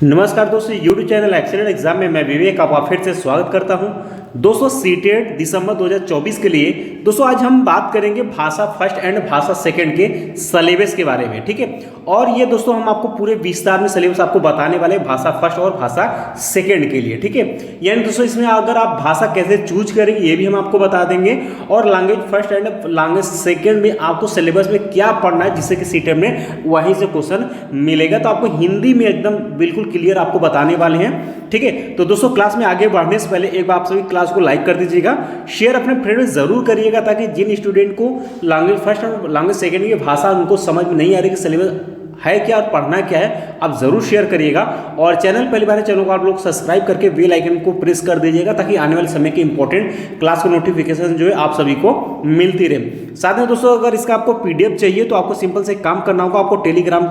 नमस्कार दोस्तों, YouTube channel excellent exam में मैं विवेक आपका फिर से स्वागत करता हूं। दोस्तों सीटेट दिसंबर 2024 के लिए दोस्तों आज हम बात करेंगे भाषा फर्स्ट एंड भाषा सेकंड के सिलेबस के बारे में, ठीक है। और ये दोस्तों हम आपको पूरे विस्तार में सिलेबस आपको बताने वाले हैं भाषा फर्स्ट और भाषा सेकंड के लिए, ठीक है। यानी दोस्तों इसमें अगर आप भाषा कैसे चूज करेंगे ये भी हम आपको बता देंगे, और language first and language second में आपको सिलेबस में क्या पढ़ना है जिससे कि सीटेट में वहीं से क्वेश्चन मिलेगा। तो आपको हिंदी में एकदम बिल्कुल क्लियर आपको बताने वाले हैं, ठीक है। तो दोस्तों क्लास में आगे बढ़ने से पहले एक बार आप सभी क्लास को लाइक कर दीजिएगा, शेयर अपने फ्रेंड में जरूर करिएगा, ताकि जिन स्टूडेंट को लैंग्वेज फर्स्ट और लैंग्वेज सेकंड की भाषा उनको समझ में नहीं आ रही कि सिलेबस है क्या और पढ़ना क्या है, आप जरूर शेयर करिएगा। और चैनल पहली बार चैनल को आप लोग सब्सक्राइब करके बेल आइकन को प्रेस कर दीजिएगा, ताकि आने वाले समय की इंपॉर्टेंट क्लास को नोटिफिकेशन जो है आप सभी को मिलती रहे। साथ में दोस्तों अगर इसका आपको पीडीएफ चाहिए तो आपको सिंपल से काम करना होगा, आपको टेलीग्राम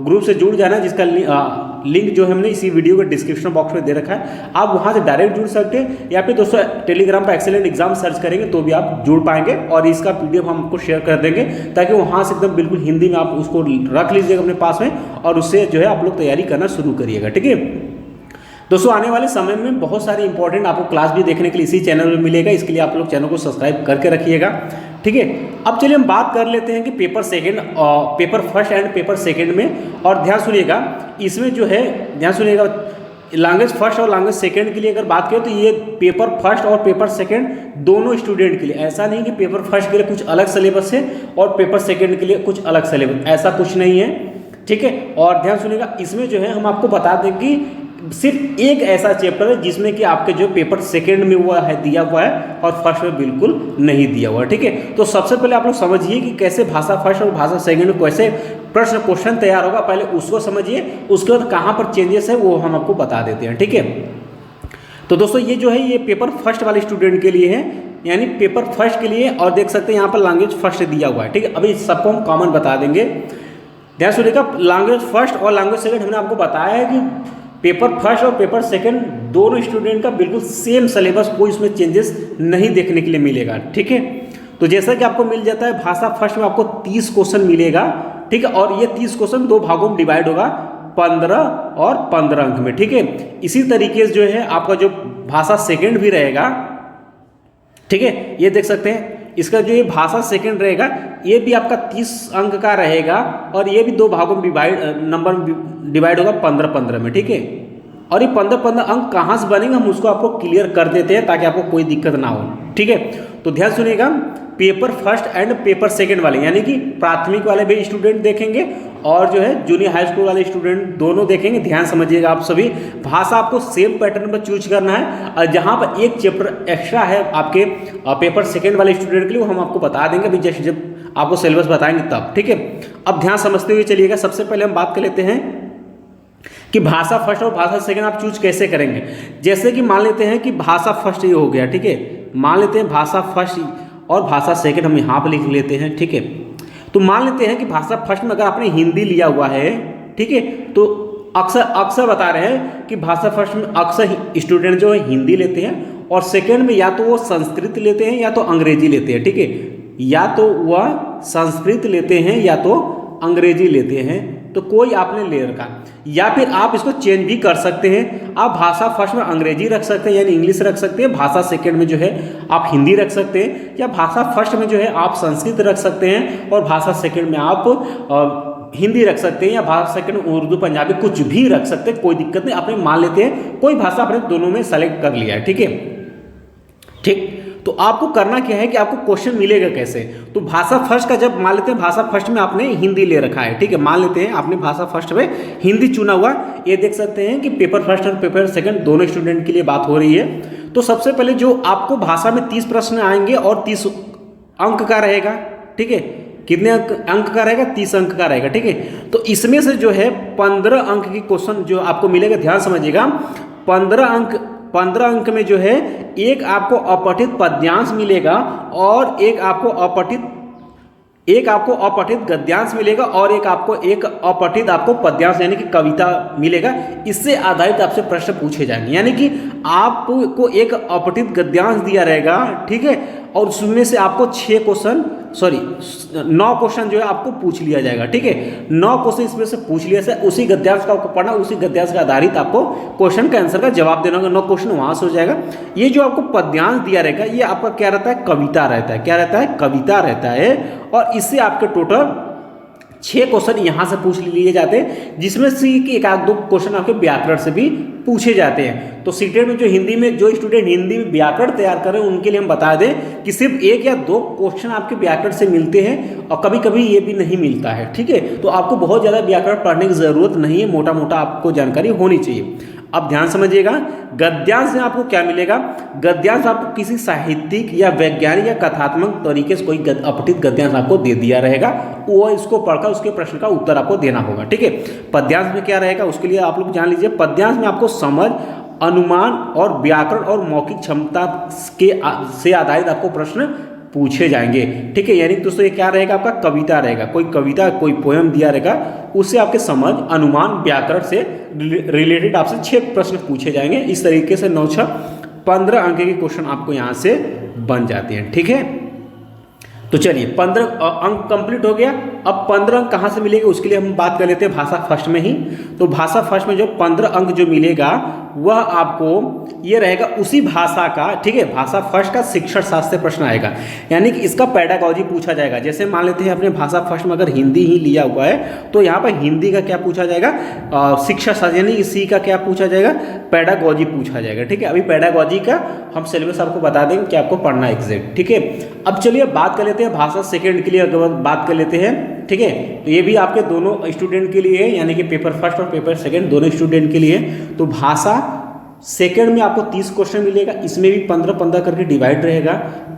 ग्रुप से जुड़ जाना है, जिसका लिंक जो है हमने इसी वीडियो के डिस्क्रिप्शन बॉक्स में दे रखा है। आप वहां से डायरेक्ट जुड़ सकते हैं, या फिर दोस्तों टेलीग्राम पर एक्सीलेंट एग्जाम सर्च करेंगे तो भी आप जुड़ पाएंगे, और इसका पीडीएफ हम आपको शेयर कर देंगे, ताकि वहां से एकदम बिल्कुल हिंदी में आप उसको रख लीजिएगा अपने पास में, और उससे जो है आप लोग तैयारी करना शुरू करिएगा, ठीक है। दोस्तों आने वाले समय में बहुत सारे इंपॉर्टेंट आपको क्लास भी देखने के लिए इसी चैनल में मिलेगा, इसके लिए आप लोग चैनल को सब्सक्राइब करके रखिएगा, ठीक है। अब चलिए हम बात कर लेते हैं कि पेपर सेकंड और paper first and paper second में, और ध्यान सुनिएगा इसमें जो है, ध्यान सुनिएगा लैंग्वेज फर्स्ट और लैंग्वेज सेकंड के लिए अगर बात करें तो ये पेपर फर्स्ट और पेपर सेकंड दोनों स्टूडेंट के लिए, ऐसा नहीं कि पेपर फर्स्ट के लिए कुछ अलग सिलेबस है और पेपर सेकंड के लिए कुछ अलग सिलेबस, ऐसा कुछ नहीं है, ठीक है। और ध्यान सुनिएगा इसमें जो है हम आपको बता दें कि सिर्फ एक ऐसा चैप्टर है जिसमें कि आपके जो पेपर सेकंड में हुआ है दिया हुआ है और फर्स्ट में बिल्कुल नहीं दिया हुआ है, ठीक है। तो सबसे पहले आप लोग समझिए कि कैसे भाषा फर्स्ट और भाषा सेकंड में कैसे प्रश्न क्वेश्चन तैयार होगा, पहले उसको समझिए, उसके बाद कहाँ पर चेंजेस है वो हम आपको बता देते हैं, ठीक है। तो दोस्तों ये जो है ये पेपर फर्स्ट वाले स्टूडेंट के लिए है, यानी पेपर फर्स्ट के लिए, और देख सकते हैं यहाँ पर लैंग्वेज फर्स्ट दिया हुआ है, ठीक है। अभी सबको हम कॉमन बता देंगे। ध्यान सुनिएगा लैंग्वेज फर्स्ट और लैंग्वेज सेकंड हमने आपको बताया है कि पेपर फर्स्ट और पेपर सेकंड दोनों स्टूडेंट का बिल्कुल सेम सिलेबस, कोई इसमें चेंजेस नहीं देखने के लिए मिलेगा, ठीक है। तो जैसा कि आपको मिल जाता है भाषा फर्स्ट में आपको 30 क्वेश्चन मिलेगा, ठीक है, और ये 30 क्वेश्चन दो भागों में डिवाइड होगा 15 और 15 अंक में, ठीक है। इसी तरीके से जो है आपका जो भाषा सेकंड भी रहेगा, ठीक है, ये देख सकते हैं इसका जो ये भाषा सेकंड रहेगा ये भी आपका 30 अंक का रहेगा, और ये भी दो भागों में डिवाइड होगा 15-15 में, ठीक है। और ये 15-15 अंक कहाँ से बनेंगे हम उसको आपको क्लियर कर देते हैं, ताकि आपको कोई दिक्कत ना हो, ठीक है। तो ध्यान सुनिएगा paper first and paper second वाले, यानी कि प्राथमिक वाले भी स्टूडेंट देखेंगे और जो है जूनियर हाई स्कूल वाले स्टूडेंट दोनों देखेंगे। ध्यान समझिएगा आप सभी, भाषा आपको सेम पैटर्न पर चूज करना है, और जहाँ पर एक चैप्टर एक्स्ट्रा है आपके पेपर सेकंड वाले स्टूडेंट के लिए वो हम आपको बता देंगे अभी जैसे जब आपको सिलेबस बताएंगे तब, ठीक है। अब ध्यान समझते हुए चलिएगा, सबसे पहले हम बात कर लेते हैं कि भाषा फर्स्ट और भाषा सेकंड आप चूज कैसे करेंगे। जैसे कि मान लेते हैं कि भाषा फर्स्ट ये हो गया, ठीक है, मान लेते हैं भाषा फर्स्ट और भाषा सेकंड हम यहाँ पर लिख लेते हैं, ठीक है। तो मान लेते हैं कि भाषा फर्स्ट में अगर आपने हिंदी लिया हुआ है, ठीक है, तो अक्सर बता रहे हैं कि भाषा फर्स्ट में अक्सर स्टूडेंट जो है हिंदी लेते हैं, और सेकंड में या तो वो संस्कृत लेते हैं या तो अंग्रेजी लेते हैं, ठीक है, या तो वह संस्कृत लेते हैं या तो अंग्रेजी लेते हैं, तो कोई आपने ले रखा, या फिर आप इसको चेंज भी कर सकते हैं, आप भाषा फर्स्ट में अंग्रेजी रख सकते हैं यानी इंग्लिश रख सकते हैं, भाषा सेकंड में जो है आप हिंदी रख सकते हैं, या भाषा फर्स्ट में जो है आप संस्कृत रख सकते हैं और भाषा सेकंड में आप हिंदी रख सकते हैं, या भाषा सेकंड में उर्दू पंजाबी कुछ भी रख सकते हैं, कोई दिक्कत नहीं। आपने मान लेते हैं कोई भाषा आपने दोनों में सेलेक्ट कर लिया है, ठीक है, ठीक। तो आपको करना क्या है कि आपको क्वेश्चन मिलेगा कैसे, तो भाषा फर्स्ट का जब मान लेते हैं भाषा फर्स्ट में आपने हिंदी ले रखा है, ठीक है, मान लेते हैं आपने भाषा फर्स्ट में हिंदी चुना हुआ, ये देख सकते हैं कि पेपर फर्स्ट और पेपर सेकंड दोनों स्टूडेंट के लिए बात हो रही है। तो सबसे पहले जो आपको भाषा में 30 प्रश्न आएंगे और 30 अंक का रहेगा, ठीक है, कितने अंक का रहेगा, 30 अंक का रहेगा, ठीक है। तो इसमें से जो है 15 अंक की क्वेश्चन जो आपको मिलेगा, ध्यान समझिएगा 15 अंक में जो है एक आपको अपठित पद्यांश मिलेगा, और एक आपको अपठित गद्यांश मिलेगा, और एक अपठित आपको पद्यांश यानी कि कविता मिलेगा। इससे आधारित आपसे प्रश्न पूछे जाएंगे, यानी कि आपको एक अपठित गद्यांश दिया रहेगा, ठीक है, और उसमें से आपको 9 क्वेश्चन जो है आपको पूछ लिया जाएगा, ठीक है। 9 क्वेश्चन इसमें से पूछ लिया जाए, उसी गद्यांश का आपको पढ़ना, उसी गद्यांश का आधारित आपको क्वेश्चन का आंसर का जवाब देना होगा। 9 क्वेश्चन वहां से हो जाएगा। ये जो आपको पद्यांश दिया रहेगा ये आपका क्या रहता है, कविता रहता है। क्या रहता है, कविता रहता है। और इससे आपके टोटल 6 क्वेश्चन यहाँ से पूछ लिए जाते हैं, जिसमें से एक आध 2 क्वेश्चन आपके व्याकरण से भी पूछे जाते हैं। तो सीटेट में जो स्टूडेंट हिंदी में व्याकरण तैयार कर रहे हैं उनके लिए हम बता दें कि सिर्फ 1 या 2 क्वेश्चन आपके व्याकरण से मिलते हैं, और कभी कभी ये भी नहीं मिलता है, ठीक है। तो आपको बहुत ज़्यादा व्याकरण पढ़ने की जरूरत नहीं है, मोटा मोटा आपको जानकारी होनी चाहिए। अब ध्यान समझिएगा, गद्यांश में आपको क्या मिलेगा। गद्यांश आपको किसी साहित्यिक या वैज्ञानिक या कथात्मक तरीके से कोई अपठित गद्यांश आपको दे दिया रहेगा, वो इसको पढ़कर उसके प्रश्न का उत्तर आपको देना होगा, ठीक है। पद्यांश में क्या रहेगा उसके लिए आप लोग जान लीजिए। पद्यांश में आपको समझ, अनुमान और व्याकरण और मौखिक क्षमता से आधारित आपको प्रश्न पूछे जाएंगे, ठीक है। यानी दोस्तों ये क्या रहेगा, आपका कविता रहेगा। कोई कविता, कोई पोएम दिया रहेगा, उससे आपके समझ, अनुमान, व्याकरण से रिलेटेड आपसे 6 प्रश्न पूछे जाएंगे। इस तरीके से 9 6 15 अंक के क्वेश्चन आपको यहाँ से बन जाते हैं, ठीक है। तो चलिए 15 अंक कंप्लीट हो गया। अब 15 अंक कहाँ से मिलेगा उसके लिए हम बात कर लेते हैं भाषा फर्स्ट में ही। तो भाषा फर्स्ट में जो 15 अंक जो मिलेगा वह आपको ये रहेगा उसी भाषा का, ठीक है। भाषा फर्स्ट का शिक्षण शास्त्र से प्रश्न आएगा, यानी कि इसका पेडागॉजी पूछा जाएगा। जैसे मान लेते हैं अपने भाषा फर्स्ट में अगर हिंदी ही लिया हुआ है तो यहाँ पर हिंदी का क्या पूछा जाएगा, शिक्षा शास्त्र, यानी इसी का क्या पूछा जाएगा, पेडागॉजी पूछा जाएगा, ठीक है। अभी पेडागॉजी का हम सिलेबस आपको बता देंगे कि आपको पढ़ना एग्जैक्ट, ठीक है। अब चलिए बात कर लेते हैं भाषा सेकेंड के लिए, अगर बात कर लेते हैं, ठीक है। तो ये भी आपके दोनों स्टूडेंट के लिए है, यानी कि पेपर फर्स्ट और पेपर सेकंड दोनों स्टूडेंट के लिए। तो भाषा सेकंड में आपको 30 क्वेश्चन मिलेगा, इसमें भी 15-15 करके डिवाइड रहेगा,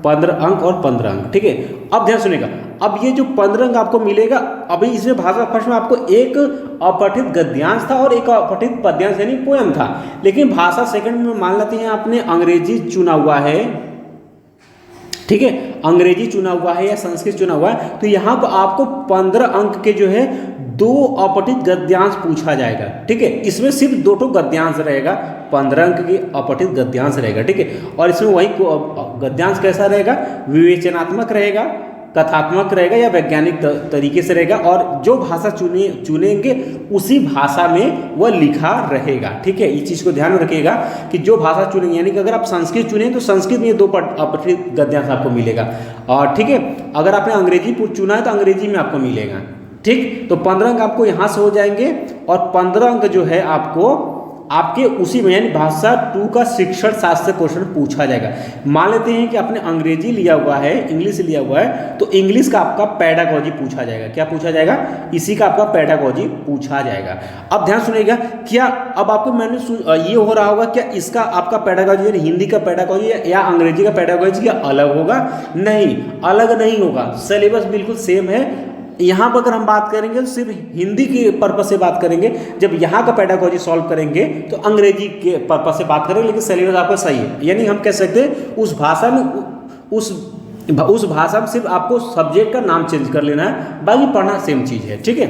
15 अंक और 15 अंक, ठीक है। अब ध्यान सुनेगा, अब ये जो 15 अंक आपको मिलेगा, अभी इसमें भाषा फर्स्ट में आपको एक अपठित गद्यांश था और एक अपठित पद्यांश यानी पोएम था। लेकिन भाषा सेकंड में मान लेते हैं आपने अंग्रेजी चुना हुआ है, ठीक है, अंग्रेजी चुना हुआ है या संस्कृत चुना हुआ है, तो यहाँ पर आपको 15 अंक के जो है 2 अपठित गद्यांश पूछा जाएगा, ठीक है। इसमें सिर्फ 2 गद्यांश रहेगा, 15 अंक के अपठित गद्यांश रहेगा, ठीक है। और इसमें वही गद्यांश कैसा रहेगा, विवेचनात्मक रहेगा, कथात्मक रहेगा या वैज्ञानिक तरीके से रहेगा, और जो भाषा चुनेंगे उसी भाषा में वह लिखा रहेगा, ठीक है। इस चीज़ को ध्यान रखिएगा कि जो भाषा चुनेंगे, यानी कि अगर आप संस्कृत चुनें तो संस्कृत में 2 अपठित गद्यांश आपको मिलेगा, और ठीक है, अगर आपने अंग्रेजी चुना है तो अंग्रेजी में आपको मिलेगा, ठीक। तो 15 अंक आपको यहाँ से हो जाएंगे, और 15 अंक जो है आपको आपके उसी में यानी भाषा 2 का शिक्षण शास्त्र क्वेश्चन पूछा जाएगा। मान लेते हैं कि आपने अंग्रेजी लिया हुआ है, इंग्लिश लिया हुआ है, तो इंग्लिश का आपका पेडागॉजी पूछा जाएगा। क्या पूछा जाएगा, इसी का आपका पेडागॉजी पूछा जाएगा। अब ध्यान सुनिएगा, क्या अब आपको मैंने ये हो रहा होगा, क्या इसका आपका पेडागॉजी यानी हिंदी का पेडागॉजी या अंग्रेजी का पेडागॉजी क्या अलग होगा? नहीं, अलग नहीं होगा, सिलेबस बिल्कुल सेम है। यहाँ पर अगर हम बात करेंगे तो सिर्फ हिंदी के पर्पज से बात करेंगे, जब यहाँ का पेडागॉजी सॉल्व करेंगे तो अंग्रेजी के पर्पज से बात करेंगे, लेकिन सिलेबस आपका सही है। यानी हम कह सकते हैं उस भाषा में उस भाषा में सिर्फ आपको सब्जेक्ट का नाम चेंज कर लेना है, बाकी पढ़ना सेम चीज़ है, ठीक है।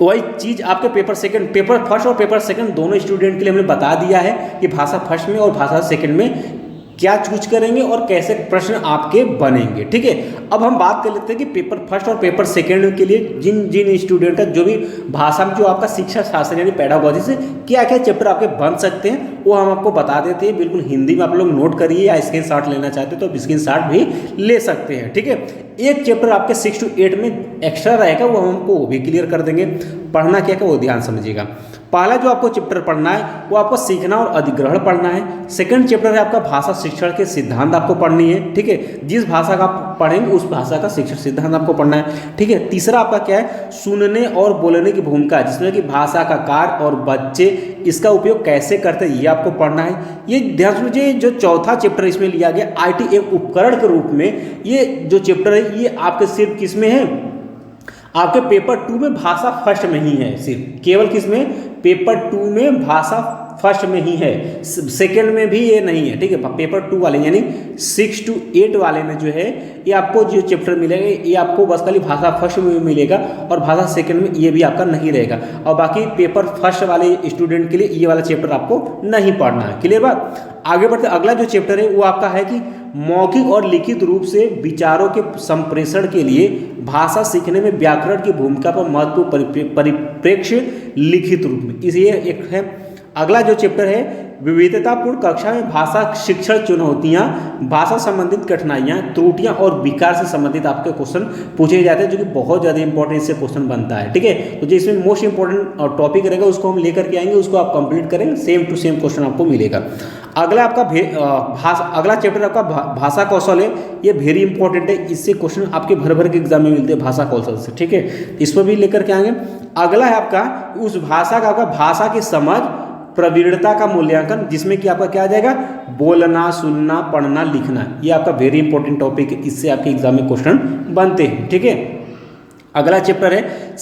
वही चीज़ आपके पेपर फर्स्ट और पेपर सेकंड दोनों स्टूडेंट के लिए हमने बता दिया है कि भाषा फर्स्ट में और भाषा सेकंड में क्या चूज करेंगे और कैसे प्रश्न आपके बनेंगे, ठीक है। अब हम बात कर लेते हैं कि पेपर फर्स्ट और पेपर सेकंड के लिए जिन स्टूडेंट का जो भी भाषा में जो आपका शिक्षा शास्त्र यानी पेडागॉजी से क्या क्या चैप्टर आपके बन सकते हैं वो हम आपको बता देते हैं। बिल्कुल हिंदी में आप लोग नोट करिए, या स्क्रीनशॉट लेना चाहते हो तो स्क्रीनशॉट भी ले सकते हैं, ठीक है। एक चैप्टर आपके 6 to 8 में एक्स्ट्रा रहेगा, वो हम हमको भी क्लियर कर देंगे। पढ़ना क्या क्या वो ध्यान समझिएगा। पहला जो आपको चैप्टर पढ़ना है वो आपको सीखना और अधिग्रहण पढ़ना है। सेकंड चैप्टर है आपका भाषा शिक्षण के सिद्धांत आपको पढ़नी है, ठीक है। जिस भाषा का आप पढ़ेंगे उस भाषा का शिक्षण सिद्धांत आपको पढ़ना है, ठीक है। तीसरा आपका क्या है, सुनने और बोलने की भूमिका, जिसमें कि भाषा का कार्य और बच्चे इसका उपयोग कैसे करते हैं ये आपको पढ़ना है। ये ध्यान समझिए, जो चौथा चैप्टर इसमें लिया गया IT एक उपकरण के रूप में, ये जो चैप्टर है ये आपके सिर्फ किस में है, आपके पेपर 2 में भाषा फर्स्ट में ही है, सिर्फ केवल किस में, पेपर 2 में भाषा फर्स्ट में ही है, सेकंड में भी ये नहीं है, ठीक है। पेपर 2 वाले यानी 6 to 8 वाले में जो है ये आपको जो चैप्टर मिलेगा ये आपको बस खाली भाषा फर्स्ट में मिलेगा, और भाषा सेकंड में ये भी आपका नहीं रहेगा। और बाकी पेपर फर्स्ट वाले स्टूडेंट के लिए ये वाला चैप्टर आपको नहीं पढ़ना है, क्लियर बात। आगे बढ़ते अगला जो चैप्टर है वो आपका है कि मौखिक और लिखित रूप से विचारों के संप्रेषण के लिए भाषा सीखने में व्याकरण की भूमिका पर महत्वपूर्ण परिप्रेक्ष्य लिखित रूप में, इसलिए एक है। अगला जो चैप्टर है विविधतापूर्ण कक्षा में भाषा शिक्षण चुनौतियां, भाषा संबंधित कठिनाइयां, त्रुटियां और विकार से संबंधित आपके क्वेश्चन पूछे जाते हैं, जो कि बहुत ज़्यादा इंपॉर्टेंट इससे क्वेश्चन बनता है। ठीक है, तो जो इसमें मोस्ट इंपॉर्टेंट टॉपिक रहेगा उसको हम लेकर के आएंगे, उसको आप कंप्लीट करेंगे, सेम टू सेम क्वेश्चन आपको मिलेगा। अगला आपका अगला चैप्टर आपका भाषा कौशल है, ये वेरी इंपॉर्टेंट है, इससे क्वेश्चन आपके भर भर के एग्जाम में मिलते हैं भाषा कौशल से। ठीक है, इसको भी लेकर के आएंगे। अगला है आपका उस भाषा का, आपका भाषा की समझ प्रवीणता का मूल्यांकन, जिसमें कि आपका क्या आ जाएगा, बोलना, सुनना, पढ़ना, लिखना, ये आपका वेरी इंपॉर्टेंट टॉपिक है, इससे आपके एग्जाम में क्वेश्चन बनते हैं। ठीक है, अगला चैप्टर है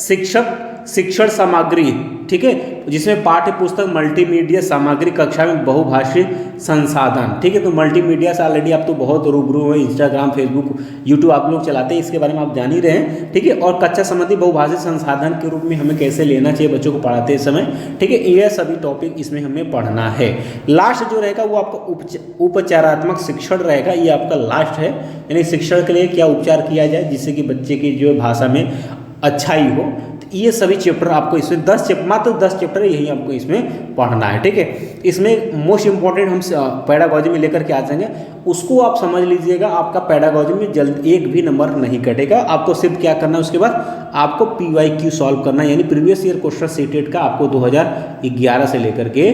शिक्षण सामग्री। ठीक है, जिसमें पाठ्य पुस्तक, मल्टीमीडिया सामग्री, कक्षा में बहुभाषी संसाधन। ठीक है, तो मल्टीमीडिया से ऑलरेडी आप तो बहुत रूबरू हो, इंस्टाग्राम, फेसबुक, यूट्यूब आप लोग चलाते हैं, इसके बारे में आप जान ही रहे हैं। ठीक है, और कक्षा संबंधी बहुभाषी संसाधन के रूप में हमें कैसे लेना चाहिए बच्चों को पढ़ाते समय। ठीक है, ये सभी टॉपिक इसमें हमें पढ़ना है। लास्ट जो रहेगा वो आपका उपचारात्मक शिक्षण रहेगा, ये आपका लास्ट है, यानी शिक्षण के लिए क्या उपचार किया जाए जिससे कि बच्चे की जो भाषा में अच्छाई हो। ये सभी चैप्टर आपको इसमें मात्र 10 चैप्टर है, यही आपको इसमें पढ़ना है। ठीक है, इसमें मोस्ट इंपॉर्टेंट हम पेडागॉजी में लेकर के आ जाएंगे, उसको आप समझ लीजिएगा। आपका पेडागॉजी में जल्द एक भी नंबर नहीं कटेगा, आपको सिर्फ क्या करना है, उसके बाद आपको PYQ सॉल्व करना है, यानी प्रीवियस ईयर क्वेश्चन सीटेट का आपको 2011 से लेकर के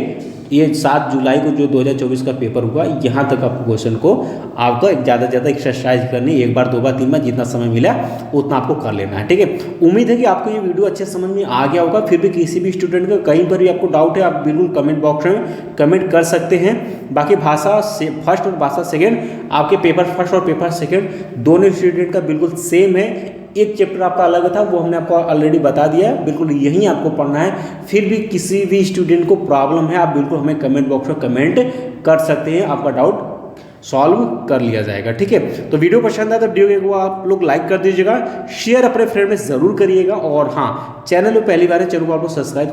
ये 7 जुलाई को जो 2024 का पेपर हुआ, यहाँ तक आपको क्वेश्चन को आपको ज़्यादा से ज़्यादा एक्सरसाइज करनी, एक बार, 2 बार, 3 बार, जितना समय मिला उतना आपको कर लेना है। ठीक है, उम्मीद है कि आपको ये वीडियो अच्छे समझ में आ गया होगा। फिर भी किसी भी स्टूडेंट का कहीं पर भी आपको डाउट है, आप बिल्कुल कमेंट बॉक्स में कमेंट कर सकते हैं। बाकी भाषा फर्स्ट और भाषा सेकेंड, आपके पेपर फर्स्ट और पेपर सेकेंड दोनों स्टूडेंट का बिल्कुल सेम है। एक चैप्टर आपका अलग था, वो हमने आपको ऑलरेडी बता दिया है, बिल्कुल यही आपको पढ़ना है। फिर भी किसी भी स्टूडेंट को प्रॉब्लम है, आप बिल्कुल हमें कमेंट बॉक्स में कमेंट कर सकते हैं, आपका डाउट सॉल्व कर लिया जाएगा। ठीक है, तो वीडियो पसंद आया तो वीडियो को आप लोग लाइक कर दीजिएगा, शेयर अपने फ्रेंड में ज़रूर करिएगा, और हाँ, चैनल में पहली बार है, चैनल को आप लोग सब्सक्राइब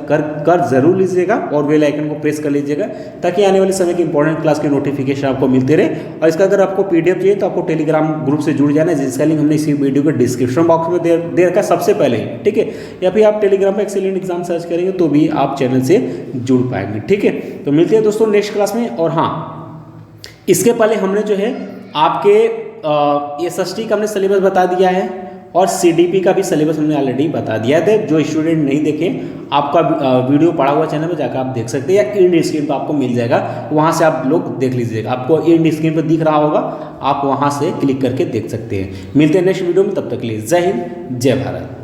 कर जरूर लीजिएगा और बेल आइकन को प्रेस कर लीजिएगा, ताकि आने वाले समय की इंपॉर्टेंट क्लास के नोटिफिकेशन आपको मिलते रहे। और इसका अगर आपको PDF चाहिए तो आपको टेलीग्राम ग्रुप से जुड़ जाना है, जिसका लिंक हमने इसी वीडियो के डिस्क्रिप्शन बॉक्स में दे रखा है सबसे पहले ही। ठीक है, या फिर आप टेलीग्राम पर एक्सीलेंट एग्जाम सर्च करेंगे तो भी आप चैनल से जुड़ पाएंगे। ठीक है, तो मिलते हैं दोस्तों नेक्स्ट क्लास में। और हाँ, इसके पहले हमने जो है आपके SST का हमने सिलेबस बता दिया है, और CDP का भी सिलेबस हमने ऑलरेडी बता दिया था। जो स्टूडेंट नहीं देखे, आपका वीडियो पड़ा हुआ चैनल पर जाकर आप देख सकते हैं, या इंड स्क्रीन पर आपको मिल जाएगा, वहाँ से आप लोग देख लीजिएगा। आपको इंड स्क्रीन पर दिख रहा होगा, आप वहाँ से क्लिक करके देख सकते हैं। मिलते हैं नेक्स्ट वीडियो में, तब तक के लिए जय हिंद, जय भारत।